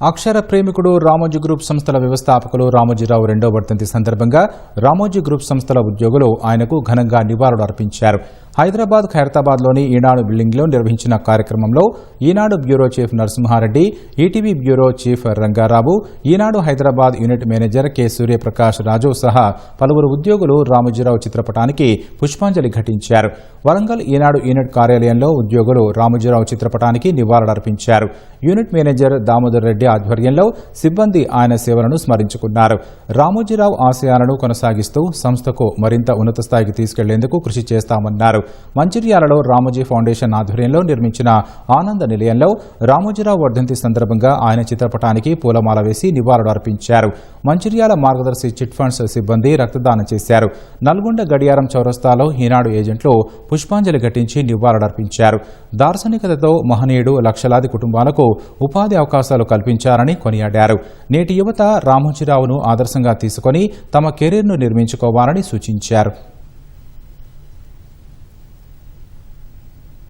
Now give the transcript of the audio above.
అక్షర ప్రేమికుడు Ramoji group సంస్థల వ్యవస్థాపకులు రామోజీరావు రెండో వర్ధంతి సందర్భంగా రామోజీ గ్రూప్ సంస్థల ఉద్యోగులు ఆయనకు ఘనంగా నివాళులు అర్పించారు. హైదరాబాద్ ఖైరతాబాద్లోని ఈనాడు బిల్డింగ్లో నిర్వహించిన కార్యక్రమంలో Eenadu bureau chief Narasimha Reddy, ETV bureau chief Ranga Rao, Eenadu Hyderabad unit manager K Surya Prakash Raju సహా పలువురు ఉద్యోగులు రామోజీరావు చిత్రపటానికి పుష్పాంజలి ఘటించారు. వరంగల్ ఈనాడు యూనిట్ కార్యాలయంలో ఉద్యోగులు రామోజీరావు చిత్రపటానికి నివాళులర్పించారు. యూనిట్ మేనేజర్ దామోదర్ రెడ్డి ఆధ్వర్యంలో సిబ్బంది ఆయన సేవలను స్మరించుకున్నారు. రామోజీరావు ఆశయాలను కొనసాగిస్తూ సంస్థకు మరింత ఉన్నత స్థాయికి తీసుకెళ్లేందుకు కృషి చేస్తామన్నారు. మంచిర్యాలలో రామోజీ ఫౌండేషన్ ఆధ్వర్యంలో నిర్మించిన ఆనంద నిలయంలో రామోజీరావు వర్ధంతి సందర్భంగా ఆయన చిత్రపటానికి పూలమాల వేసి నివాళులర్పించారు. మంచిర్యాల మార్గదర్శి చిట్ ఫండ్స్ సిబ్బంది రక్తదానం చేశారు. నల్గొండ గడియారం చౌరస్తాలో ఈనాడు ఏజెంట్లు పుష్పాంజలి ఘటించి నివాళులర్పించారు. దార్శనికతతో మహనీయుడు లక్షలాది కుటుంబాలకు ఉపాధి అవకాశాలు కల్పించారని కొనియాడారు. నేటి యువత రామోజీరావును ఆదర్శంగా తీసుకుని తమ కెరీర్ను నిర్మించుకోవాలని సూచించారు.